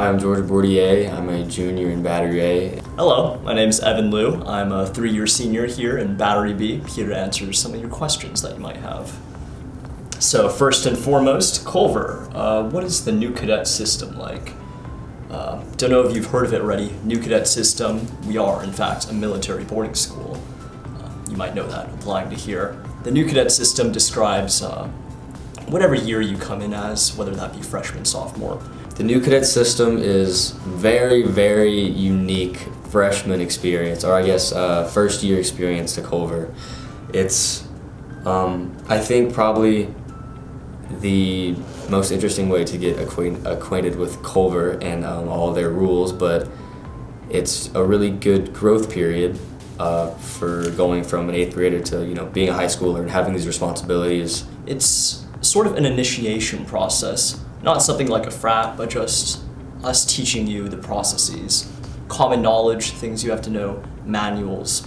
Hi, I'm George Bourdier. I'm a junior in Battery A. Hello, my name's Evan Liu. I'm a 3-year senior here in Battery B, here to answer some of your questions that you might have. So first and foremost, Culver. What is the new cadet system like? Don't know if you've heard of it already. New cadet system, we are in fact a military boarding school. You might know that applying to here. The new cadet system describes whatever year you come in as, whether that be freshman, sophomore. The new cadet system is very, very unique freshman experience, or I guess first year experience to Culver. It's, I think, probably the most interesting way to get acquainted with Culver and all their rules, but it's a really good growth period for going from an 8th grader to being a high schooler and having these responsibilities. It's sort of an initiation process, not something like a frat, but just us teaching you the processes, common knowledge, things you have to know, manuals,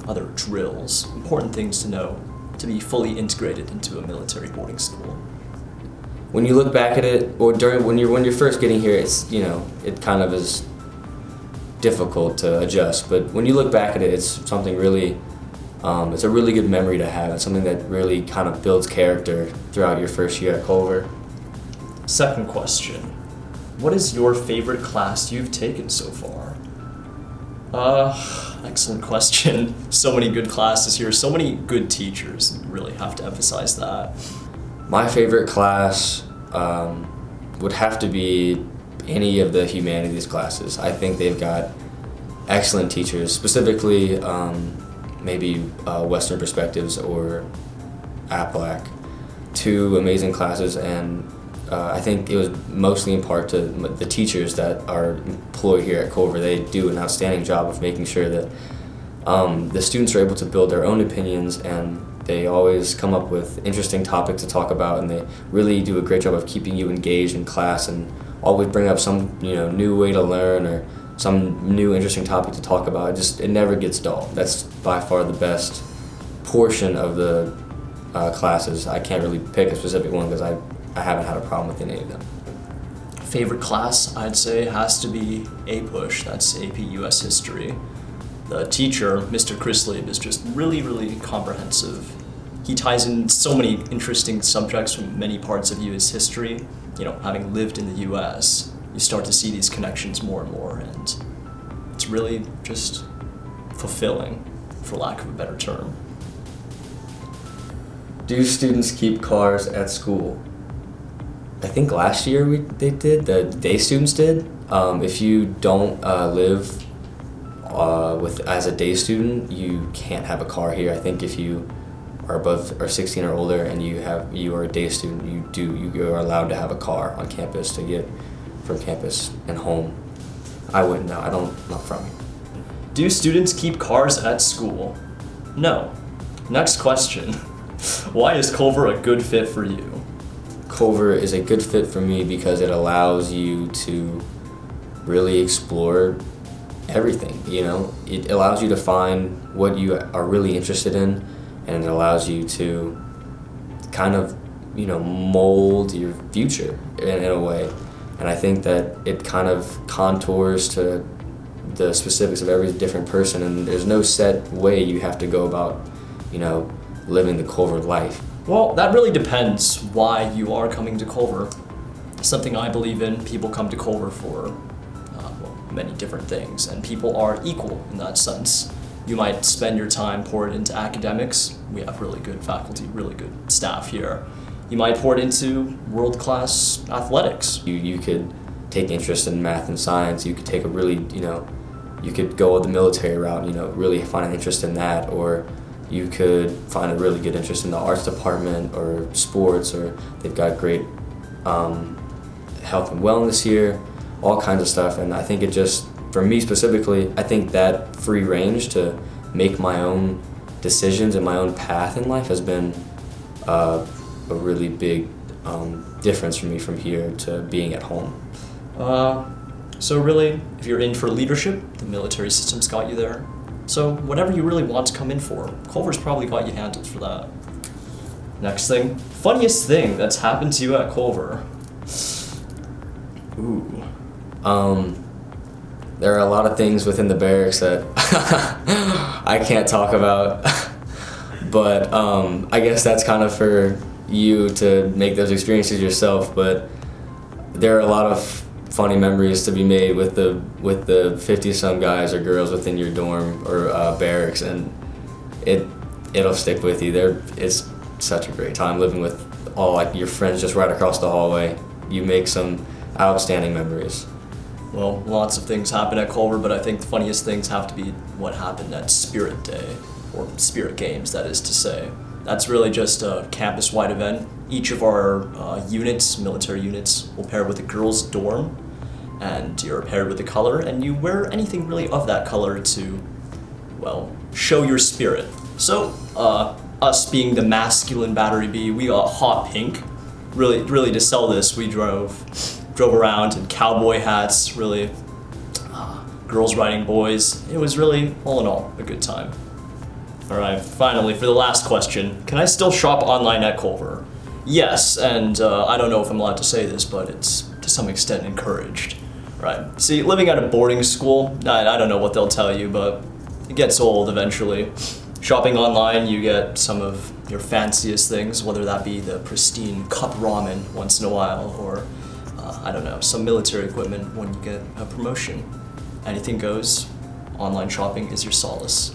other drills, important things to know to be fully integrated into a military boarding school. When you look back at it, or when you're first getting here, it's it kind of is difficult to adjust. But when you look back at it, it's something really, it's a really good memory to have. It's something that really kind of builds character throughout your first year at Culver. Second question, what is your favorite class you've taken so far? Excellent question. So many good classes here, so many good teachers. You really have to emphasize that. My favorite class would have to be any of the humanities classes. I think they've got excellent teachers, specifically maybe Western Perspectives or APLAC. Two amazing classes, and I think it was mostly in part to the teachers that are employed here at Culver. They do an outstanding job of making sure that the students are able to build their own opinions, and they always come up with interesting topics to talk about, and they really do a great job of keeping you engaged in class and always bring up some new way to learn or some new interesting topic to talk about. It never gets dull. That's by far the best portion of the classes. I can't really pick a specific one because I haven't had a problem with any of them. Favorite class, I'd say, has to be APUSH, that's AP US History. The teacher, Mr. Chrisley, is just really, really comprehensive. He ties in so many interesting subjects from many parts of US history. Having lived in the US, you start to see these connections more and more, and it's really just fulfilling, for lack of a better term. Do students keep cars at school? I think last year they did, the day students did. If you don't live as a day student, you can't have a car here. I think if you are above or 16 or older and you are a day student, you are allowed to have a car on campus to get from campus and home. I wouldn't know. I'm not from here. Do students keep cars at school? No. Next question. Why is Culver a good fit for you? Culver is a good fit for me because it allows you to really explore everything. It allows you to find what you are really interested in, and it allows you to kind of mold your future in a way. And I think that it kind of contours to the specifics of every different person, and there's no set way you have to go about living the Culver life. Well, that really depends why you are coming to Culver. Something I believe in, people come to Culver for many different things, and people are equal in that sense. You might spend your time pour it into academics. We have really good faculty, really good staff here. You might pour it into world-class athletics. You could take interest in math and science. You could take a really, you could go the military route, really find an interest in that, or you could find a really good interest in the arts department or sports, or they've got great health and wellness here, all kinds of stuff. And I think it just, for me specifically, I think that free range to make my own decisions and my own path in life has been a really big difference for me from here to being at home. So really, if you're in for leadership, the military system's got you there. So whatever you really want to come in for, Culver's probably got you handled for that. Next thing, funniest thing that's happened to you at Culver. Ooh, There are a lot of things within the barracks that I can't talk about, but I guess that's kind of for you to make those experiences yourself. But there are a lot of funny memories to be made with the 50-some guys or girls within your dorm or barracks, and it'll stick with you. It's such a great time living with all like your friends just right across the hallway. You make some outstanding memories. Well, lots of things happen at Culver, but I think the funniest things have to be what happened at Spirit Day, or Spirit Games, that is to say. That's really just a campus-wide event. Each of our units, military units, will pair with a girls' dorm, and you're paired with a color, and you wear anything really of that color to, well, show your spirit. So, us being the masculine Battery B, we got hot pink. Really to sell this, we drove around in cowboy hats, really, girls riding boys. It was really, all in all, a good time. All right, finally, for the last question, can I still shop online at Culver? Yes, and I don't know if I'm allowed to say this, but it's to some extent encouraged. Right. See, living at a boarding school, I don't know what they'll tell you, but it gets old eventually. Shopping online, you get some of your fanciest things, whether that be the pristine cup ramen once in a while, or I don't know, some military equipment when you get a promotion. Anything goes. Online shopping is your solace.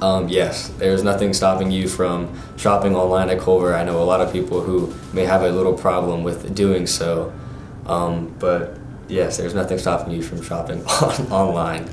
Yes, there's nothing stopping you from shopping online at Culver. I know a lot of people who may have a little problem with doing so, but yes, there's nothing stopping you from shopping online.